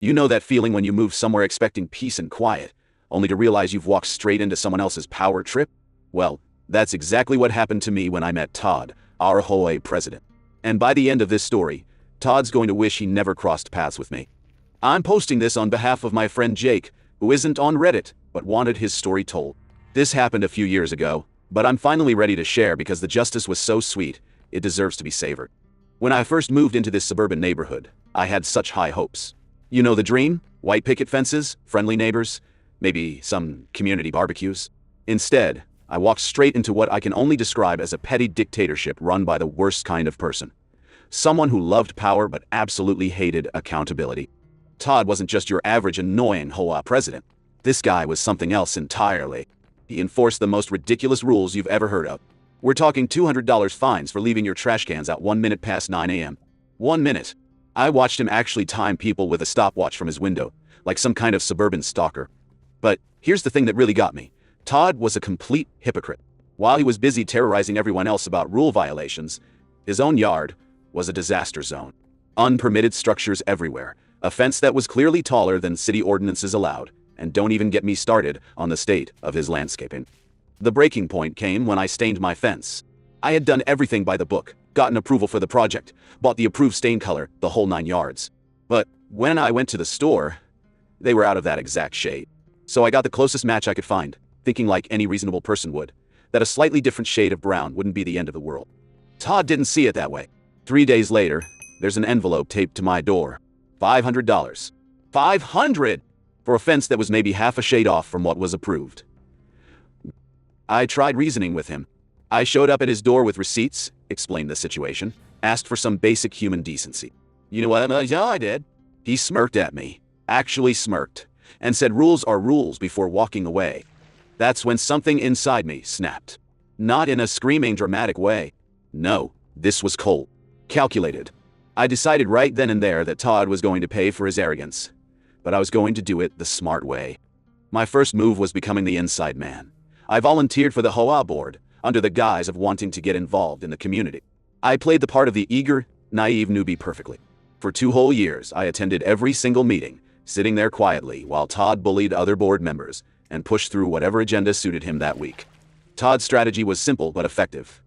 You know that feeling when you move somewhere expecting peace and quiet, only to realize you've walked straight into someone else's power trip? Well, that's exactly what happened to me when I met Todd, our HOA president. And by the end of this story, Todd's going to wish he never crossed paths with me. I'm posting this on behalf of my friend Jake, who isn't on Reddit, but wanted his story told. This happened a few years ago, but I'm finally ready to share because the justice was so sweet, it deserves to be savored. When I first moved into this suburban neighborhood, I had such high hopes. You know the dream? White picket fences, friendly neighbors, maybe some community barbecues. Instead, I walked straight into what I can only describe as a petty dictatorship run by the worst kind of person. Someone who loved power but absolutely hated accountability. Todd wasn't just your average annoying HOA president. This guy was something else entirely. He enforced the most ridiculous rules you've ever heard of. We're talking $200 fines for leaving your trash cans out 1 minute past 9 a.m. 1 minute. I watched him actually time people with a stopwatch from his window, like some kind of suburban stalker. But here's the thing that really got me. Todd was a complete hypocrite. While he was busy terrorizing everyone else about rule violations, his own yard was a disaster zone. Unpermitted structures everywhere, a fence that was clearly taller than city ordinances allowed, and don't even get me started on the state of his landscaping. The breaking point came when I stained my fence. I had done everything by the book, gotten approval for the project, bought the approved stain color, the whole 9 yards. But when I went to the store, they were out of that exact shade. So I got the closest match I could find, thinking like any reasonable person would, that a slightly different shade of brown wouldn't be the end of the world. Todd didn't see it that way. 3 days later, there's an envelope taped to my door. $500. $500! For a fence that was maybe half a shade off from what was approved. I tried reasoning with him. I showed up at his door with receipts, explained the situation, asked for some basic human decency. You know what? Yeah, I did. He smirked at me, actually smirked, and said rules are rules before walking away. That's when something inside me snapped. Not in a screaming dramatic way. No, this was cold. Calculated. I decided right then and there that Todd was going to pay for his arrogance, but I was going to do it the smart way. My first move was becoming the inside man. I volunteered for the HOA board, under the guise of wanting to get involved in the community. I played the part of the eager, naive newbie perfectly. For 2 whole years, I attended every single meeting, sitting there quietly while Todd bullied other board members and pushed through whatever agenda suited him that week. Todd's strategy was simple but effective.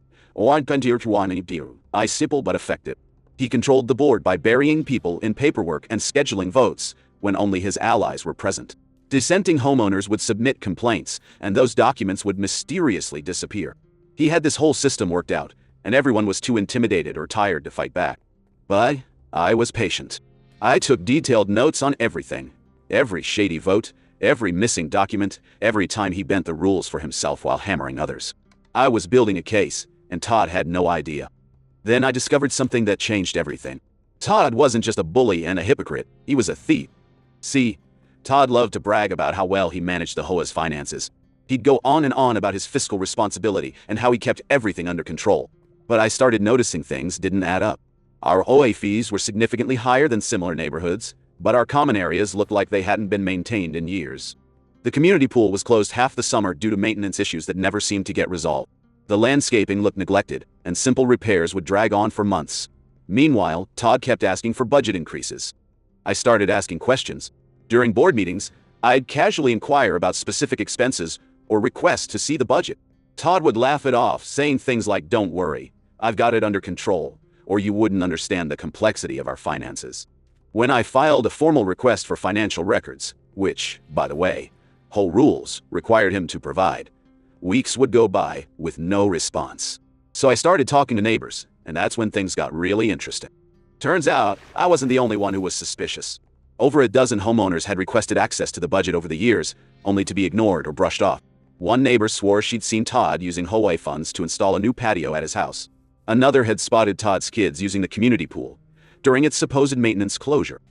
Simple but effective. He controlled the board by burying people in paperwork and scheduling votes when only his allies were present. Dissenting homeowners would submit complaints, and those documents would mysteriously disappear. He had this whole system worked out, and everyone was too intimidated or tired to fight back. But I was patient. I took detailed notes on everything. Every shady vote, every missing document, every time he bent the rules for himself while hammering others. I was building a case, and Todd had no idea. Then I discovered something that changed everything. Todd wasn't just a bully and a hypocrite, he was a thief. See, Todd loved to brag about how well he managed the HOA's finances. He'd go on and on about his fiscal responsibility and how he kept everything under control. But I started noticing things didn't add up. Our HOA fees were significantly higher than similar neighborhoods, but our common areas looked like they hadn't been maintained in years. The community pool was closed half the summer due to maintenance issues that never seemed to get resolved. The landscaping looked neglected, and simple repairs would drag on for months. Meanwhile, Todd kept asking for budget increases. I started asking questions. During board meetings, I'd casually inquire about specific expenses or request to see the budget. Todd would laugh it off, saying things like, "Don't worry, I've got it under control," or "You wouldn't understand the complexity of our finances." When I filed a formal request for financial records, which, by the way, whole rules required him to provide, weeks would go by with no response. So I started talking to neighbors, and that's when things got really interesting. Turns out, I wasn't the only one who was suspicious. Over a dozen homeowners had requested access to the budget over the years, only to be ignored or brushed off. One neighbor swore she'd seen Todd using HOA funds to install a new patio at his house. Another had spotted Todd's kids using the community pool during its supposed maintenance closure.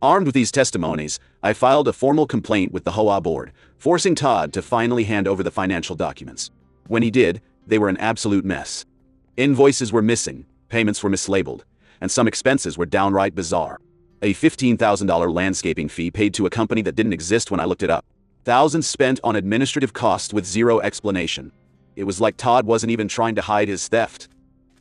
Armed with these testimonies, I filed a formal complaint with the HOA board, forcing Todd to finally hand over the financial documents. When he did, they were an absolute mess. Invoices were missing, payments were mislabeled, and some expenses were downright bizarre. A $15,000 landscaping fee paid to a company that didn't exist when I looked it up. Thousands spent on administrative costs with zero explanation. It was like Todd wasn't even trying to hide his theft.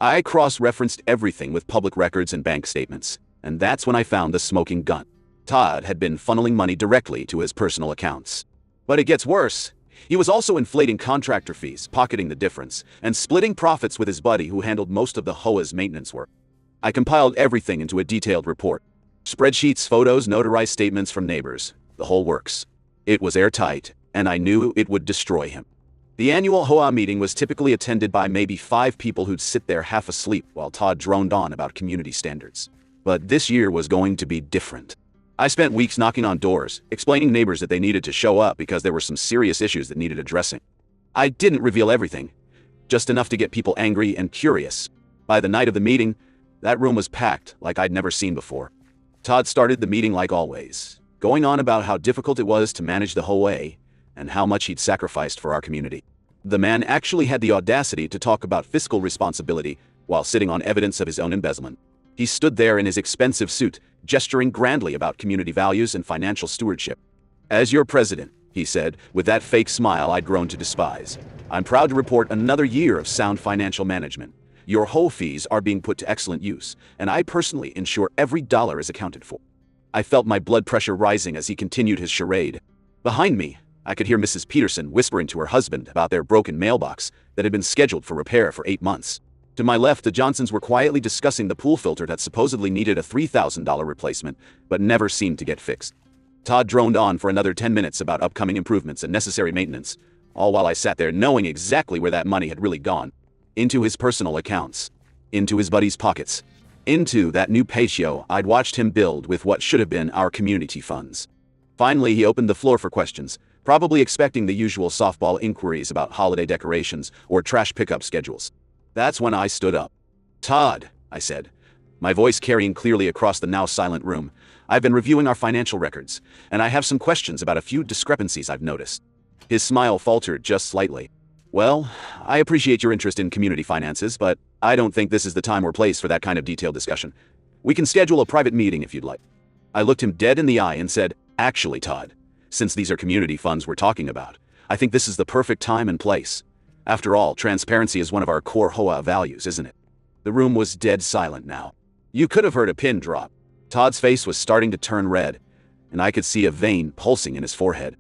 I cross-referenced everything with public records and bank statements, and that's when I found the smoking gun. Todd had been funneling money directly to his personal accounts. But it gets worse. He was also inflating contractor fees, pocketing the difference, and splitting profits with his buddy who handled most of the HOA's maintenance work. I compiled everything into a detailed report. Spreadsheets, photos, notarized statements from neighbors, the whole works. It was airtight, and I knew it would destroy him. The annual HOA meeting was typically attended by maybe 5 people who'd sit there half asleep while Todd droned on about community standards. But this year was going to be different. I spent weeks knocking on doors, explaining to neighbors that they needed to show up because there were some serious issues that needed addressing. I didn't reveal everything, just enough to get people angry and curious. By the night of the meeting, that room was packed like I'd never seen before. Todd started the meeting like always, going on about how difficult it was to manage the HOA and how much he'd sacrificed for our community. The man actually had the audacity to talk about fiscal responsibility while sitting on evidence of his own embezzlement. He stood there in his expensive suit, gesturing grandly about community values and financial stewardship. "As your president," he said, with that fake smile I'd grown to despise, "I'm proud to report another year of sound financial management. Your HOA fees are being put to excellent use, and I personally ensure every dollar is accounted for." I felt my blood pressure rising as he continued his charade. Behind me, I could hear Mrs. Peterson whispering to her husband about their broken mailbox that had been scheduled for repair for 8 months. To my left, the Johnsons were quietly discussing the pool filter that supposedly needed a $3,000 replacement, but never seemed to get fixed. Todd droned on for another 10 minutes about upcoming improvements and necessary maintenance, all while I sat there knowing exactly where that money had really gone. Into his personal accounts. Into his buddy's pockets. Into that new patio I'd watched him build with what should have been our community funds. Finally, he opened the floor for questions, probably expecting the usual softball inquiries about holiday decorations or trash pickup schedules. That's when I stood up. "Todd," I said, my voice carrying clearly across the now silent room, "I've been reviewing our financial records, and I have some questions about a few discrepancies I've noticed." His smile faltered just slightly. "Well, I appreciate your interest in community finances, but I don't think this is the time or place for that kind of detailed discussion. We can schedule a private meeting if you'd like." I looked him dead in the eye and said, "Actually, Todd, since these are community funds we're talking about, I think this is the perfect time and place. After all, transparency is one of our core HOA values, isn't it?" The room was dead silent now. You could have heard a pin drop. Todd's face was starting to turn red, and I could see a vein pulsing in his forehead.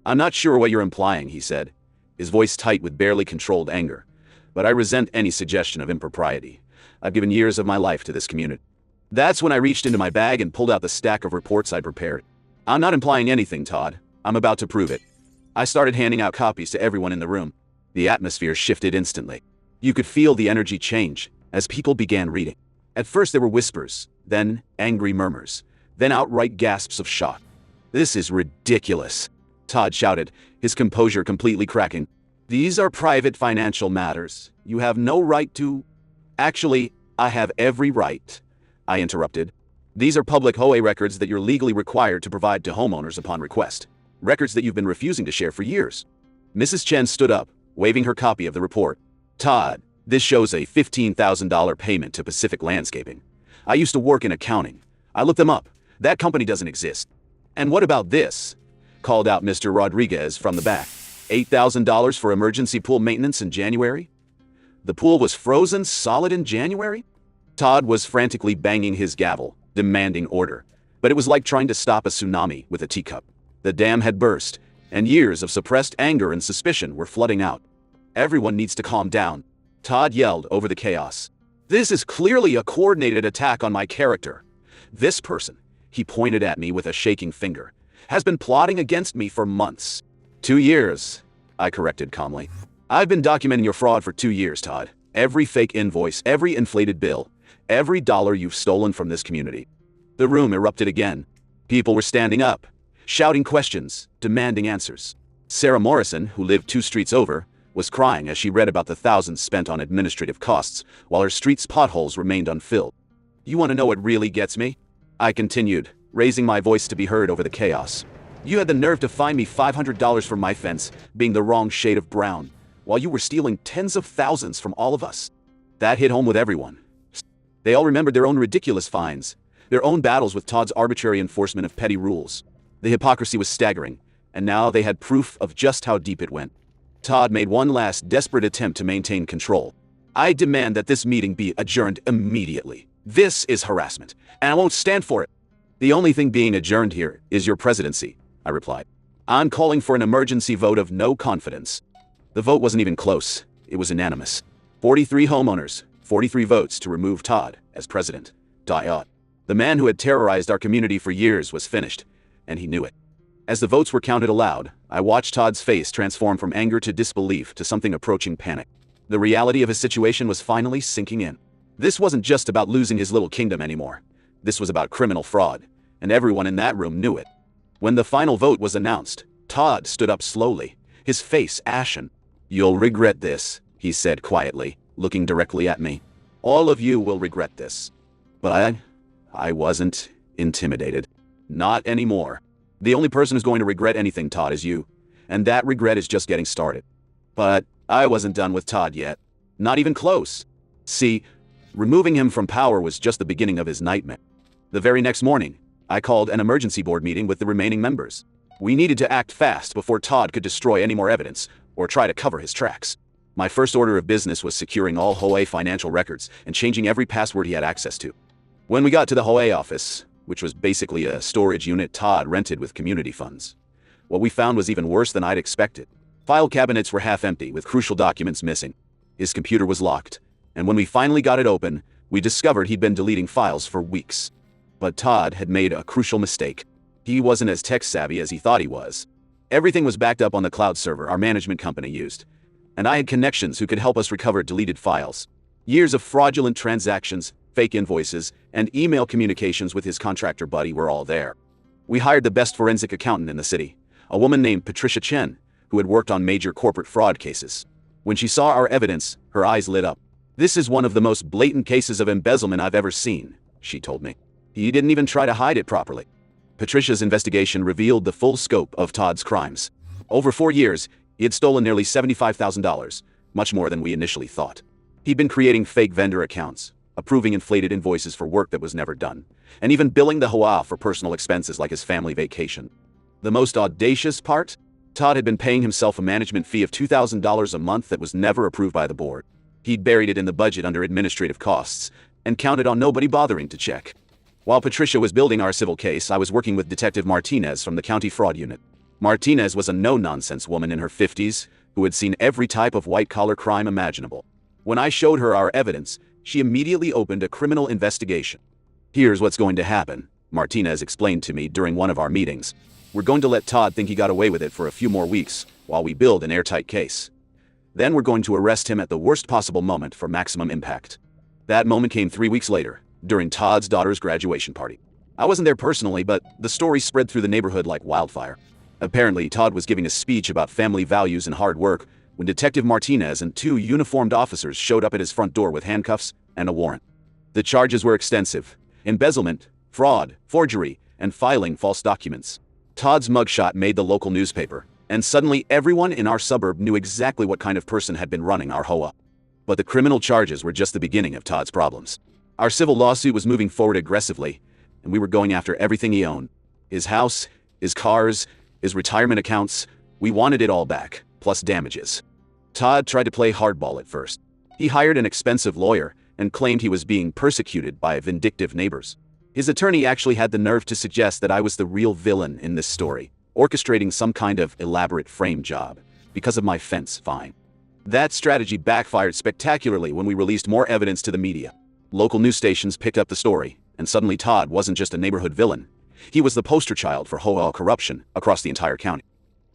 "I'm not sure what you're implying," he said, his voice tight with barely controlled anger, "but I resent any suggestion of impropriety. I've given years of my life to this community." That's when I reached into my bag and pulled out the stack of reports I'd prepared. "I'm not implying anything, Todd. I'm about to prove it." I started handing out copies to everyone in the room. The atmosphere shifted instantly. You could feel the energy change as people began reading. At first there were whispers, then angry murmurs, then outright gasps of shock. "This is ridiculous," Todd shouted, his composure completely cracking. "These are private financial matters. You have no right to—" "Actually, I have every right," I interrupted. "These are public HOA records that you're legally required to provide to homeowners upon request. Records that you've been refusing to share for years." Mrs. Chen stood up, waving her copy of the report. "Todd, this shows a $15,000 payment to Pacific Landscaping. I used to work in accounting. I looked them up. That company doesn't exist." "And what about this?" called out Mr. Rodriguez from the back. $8,000 for emergency pool maintenance in January? The pool was frozen solid in January? Todd was frantically banging his gavel, demanding order. But it was like trying to stop a tsunami with a teacup. The dam had burst, and years of suppressed anger and suspicion were flooding out. "Everyone needs to calm down," Todd yelled over the chaos. "This is clearly a coordinated attack on my character. This person," he pointed at me with a shaking finger, "has been plotting against me for months." 2 years, I corrected calmly. "I've been documenting your fraud for 2 years, Todd. Every fake invoice, every inflated bill, every dollar you've stolen from this community." The room erupted again. People were standing up, shouting questions, demanding answers. Sarah Morrison, who lived 2 streets over, was crying as she read about the thousands spent on administrative costs while her street's potholes remained unfilled. "You want to know what really gets me?" I continued, raising my voice to be heard over the chaos. "You had the nerve to fine me $500 for my fence being the wrong shade of brown, while you were stealing tens of thousands from all of us." That hit home with everyone. They all remembered their own ridiculous fines, their own battles with Todd's arbitrary enforcement of petty rules. The hypocrisy was staggering, and now they had proof of just how deep it went. Todd made one last desperate attempt to maintain control. "I demand that this meeting be adjourned immediately. This is harassment, and I won't stand for it." The only thing being adjourned here is your presidency, I replied. I'm calling for an emergency vote of no confidence. The vote wasn't even close. It was unanimous. 43 homeowners, 43 votes to remove Todd as president. The man who had terrorized our community for years was finished, and he knew it. As the votes were counted aloud, I watched Todd's face transform from anger to disbelief to something approaching panic. The reality of his situation was finally sinking in. This wasn't just about losing his little kingdom anymore. This was about criminal fraud, and everyone in that room knew it. When the final vote was announced, Todd stood up slowly, his face ashen. "You'll regret this," he said quietly, looking directly at me. "All of you will regret this." But I wasn't intimidated. Not anymore. The only person who's going to regret anything, Todd, is you. And that regret is just getting started. But I wasn't done with Todd yet. Not even close. See, removing him from power was just the beginning of his nightmare. The very next morning, I called an emergency board meeting with the remaining members. We needed to act fast before Todd could destroy any more evidence or try to cover his tracks. My first order of business was securing all HOA financial records and changing every password he had access to. When we got to the HOA office, which was basically a storage unit Todd rented with community funds, what we found was even worse than I'd expected. File cabinets were half empty with crucial documents missing. His computer was locked, and when we finally got it open, we discovered he'd been deleting files for weeks. But Todd had made a crucial mistake. He wasn't as tech-savvy as he thought he was. Everything was backed up on the cloud server our management company used, and I had connections who could help us recover deleted files. Years of fraudulent transactions, fake invoices, and email communications with his contractor buddy were all there. We hired the best forensic accountant in the city, a woman named Patricia Chen, who had worked on major corporate fraud cases. When she saw our evidence, her eyes lit up. "This is one of the most blatant cases of embezzlement I've ever seen," she told me. "He didn't even try to hide it properly." Patricia's investigation revealed the full scope of Todd's crimes. Over 4 years, he had stolen nearly $75,000, much more than we initially thought. He'd been creating fake vendor accounts, approving inflated invoices for work that was never done, and even billing the HOA for personal expenses like his family vacation. The most audacious part? Todd had been paying himself a management fee of $2,000 a month that was never approved by the board. He'd buried it in the budget under administrative costs, and counted on nobody bothering to check. While Patricia was building our civil case, I was working with Detective Martinez from the county fraud unit. Martinez was a no-nonsense woman in her 50s who had seen every type of white-collar crime imaginable. When I showed her our evidence, she immediately opened a criminal investigation. "Here's what's going to happen," Martinez explained to me during one of our meetings. "We're going to let Todd think he got away with it for a few more weeks while we build an airtight case. Then we're going to arrest him at the worst possible moment for maximum impact." That moment came 3 weeks later, during Todd's daughter's graduation party. I wasn't there personally, but the story spread through the neighborhood like wildfire. Apparently, Todd was giving a speech about family values and hard work when Detective Martinez and 2 uniformed officers showed up at his front door with handcuffs and a warrant. The charges were extensive: embezzlement, fraud, forgery, and filing false documents. Todd's mugshot made the local newspaper, and suddenly everyone in our suburb knew exactly what kind of person had been running our HOA. But the criminal charges were just the beginning of Todd's problems. Our civil lawsuit was moving forward aggressively, and we were going after everything he owned. His house, his cars, his retirement accounts. We wanted it all back, plus damages. Todd tried to play hardball at first. He hired an expensive lawyer and claimed he was being persecuted by vindictive neighbors. His attorney actually had the nerve to suggest that I was the real villain in this story, orchestrating some kind of elaborate frame job because of my fence fine. That strategy backfired spectacularly when we released more evidence to the media. Local news stations picked up the story, and suddenly Todd wasn't just a neighborhood villain. He was the poster child for HOA corruption across the entire county.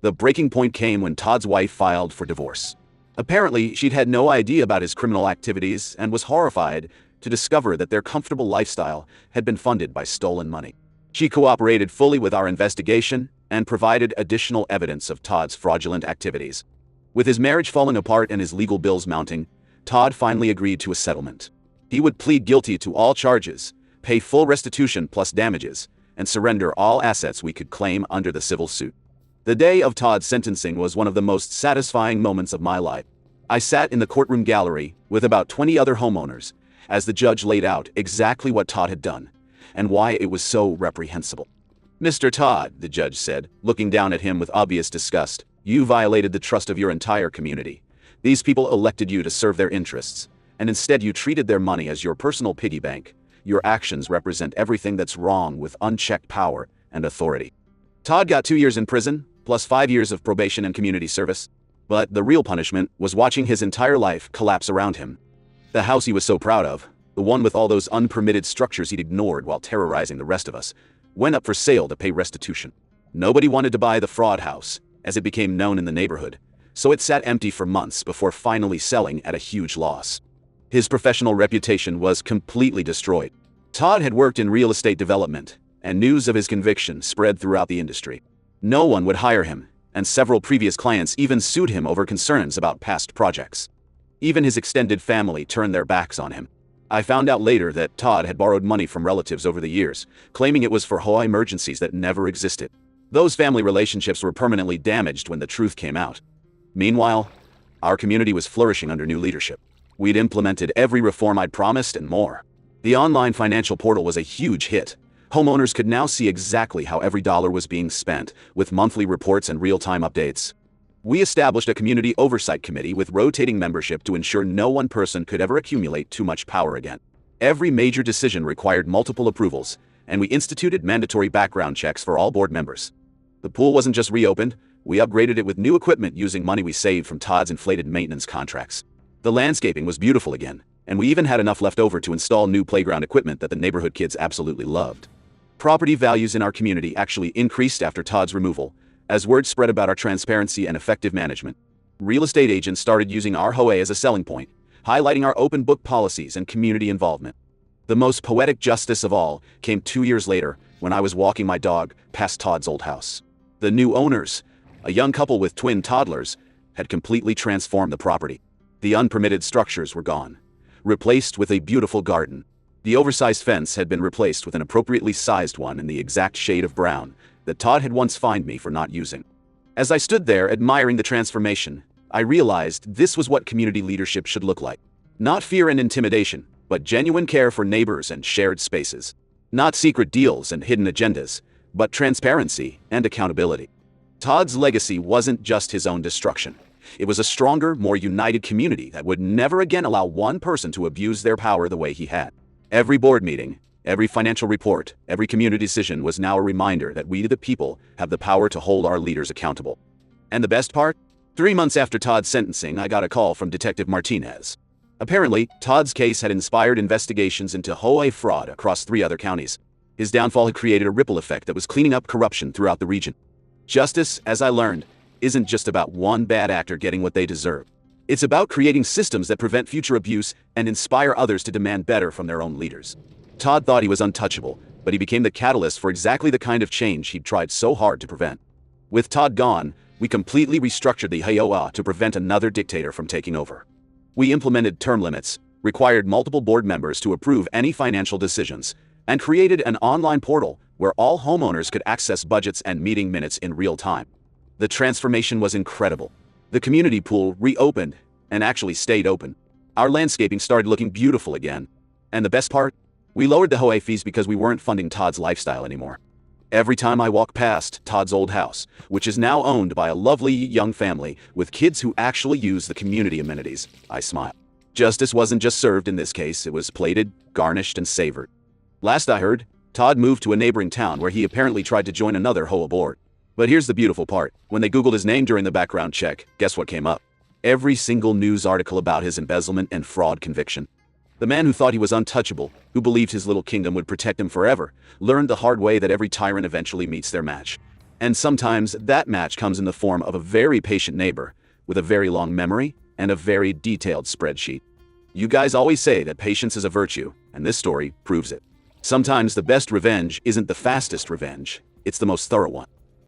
The breaking point came when Todd's wife filed for divorce. Apparently, she'd had no idea about his criminal activities and was horrified to discover that their comfortable lifestyle had been funded by stolen money. She cooperated fully with our investigation and provided additional evidence of Todd's fraudulent activities. With his marriage falling apart and his legal bills mounting, Todd finally agreed to a settlement. He would plead guilty to all charges, pay full restitution plus damages, and surrender all assets we could claim under the civil suit. The day of Todd's sentencing was one of the most satisfying moments of my life. I sat in the courtroom gallery with about 20 other homeowners as the judge laid out exactly what Todd had done and why it was so reprehensible. "Mr. Todd," the judge said, looking down at him with obvious disgust, "you violated the trust of your entire community. These people elected you to serve their interests, and instead you treated their money as your personal piggy bank. your actions represent everything that's wrong with unchecked power and authority. Todd got 2 years in prison, plus 5 years of probation and community service. But the real punishment was watching his entire life collapse around him. The house he was so proud of, the one with all those unpermitted structures he'd ignored while terrorizing the rest of us, went up for sale to pay restitution. Nobody wanted to buy the fraud house, as it became known in the neighborhood, so it sat empty for months before finally selling at a huge loss. His professional reputation was completely destroyed. Todd had worked in real estate development, and news of his conviction spread throughout the industry. No one would hire him, and several previous clients even sued him over concerns about past projects. Even his extended family turned their backs on him. I found out later that Todd had borrowed money from relatives over the years, claiming it was for HOA emergencies that never existed. Those family relationships were permanently damaged when the truth came out. Meanwhile, our community was flourishing under new leadership. We'd implemented every reform I'd promised and more. The online financial portal was a huge hit. Homeowners could now see exactly how every dollar was being spent, with monthly reports and real-time updates. We established a community oversight committee with rotating membership to ensure no one person could ever accumulate too much power again. Every major decision required multiple approvals, and we instituted mandatory background checks for all board members. The pool wasn't just reopened, we upgraded it with new equipment using money we saved from Todd's inflated maintenance contracts. The landscaping was beautiful again, and we even had enough left over to install new playground equipment that the neighborhood kids absolutely loved. Property values in our community actually increased after Todd's removal, as word spread about our transparency and effective management. Real estate agents started using our HOA as a selling point, highlighting our open book policies and community involvement. The most poetic justice of all came 2 years later when I was walking my dog past Todd's old house. The new owners, a young couple with twin toddlers, had completely transformed the property. The unpermitted structures were gone, replaced with a beautiful garden. The oversized fence had been replaced with an appropriately sized one in the exact shade of brown that Todd had once fined me for not using. As I stood there admiring the transformation, I realized this was what community leadership should look like. Not fear and intimidation, but genuine care for neighbors and shared spaces. Not secret deals and hidden agendas, but transparency and accountability. Todd's legacy wasn't just his own destruction. It was a stronger, more united community that would never again allow one person to abuse their power the way he had. Every board meeting, every financial report, every community decision was now a reminder that we, the people, have the power to hold our leaders accountable. And the best part? 3 months after Todd's sentencing, I got a call from Detective Martinez. Apparently, Todd's case had inspired investigations into HOA fraud across 3 other counties. His downfall had created a ripple effect that was cleaning up corruption throughout the region. Justice, as I learned, isn't just about one bad actor getting what they deserve. It's about creating systems that prevent future abuse and inspire others to demand better from their own leaders. Todd thought he was untouchable, but he became the catalyst for exactly the kind of change he'd tried so hard to prevent. With Todd gone, we completely restructured the HOA to prevent another dictator from taking over. We implemented term limits, required multiple board members to approve any financial decisions, and created an online portal where all homeowners could access budgets and meeting minutes in real time. The transformation was incredible. The community pool reopened and actually stayed open. Our landscaping started looking beautiful again. And the best part? We lowered the HOA fees because we weren't funding Todd's lifestyle anymore. Every time I walk past Todd's old house, which is now owned by a lovely young family with kids who actually use the community amenities, I smile. Justice wasn't just served in this case, it was plated, garnished, and savored. Last I heard, Todd moved to a neighboring town where he apparently tried to join another HOA board. But here's the beautiful part. When they Googled his name during the background check, guess what came up? Every single news article about his embezzlement and fraud conviction. The man who thought he was untouchable, who believed his little kingdom would protect him forever, learned the hard way that every tyrant eventually meets their match. And sometimes that match comes in the form of a very patient neighbor, with a very long memory and a very detailed spreadsheet. You guys always say that patience is a virtue, and this story proves it. Sometimes the best revenge isn't the fastest revenge, it's the most thorough one.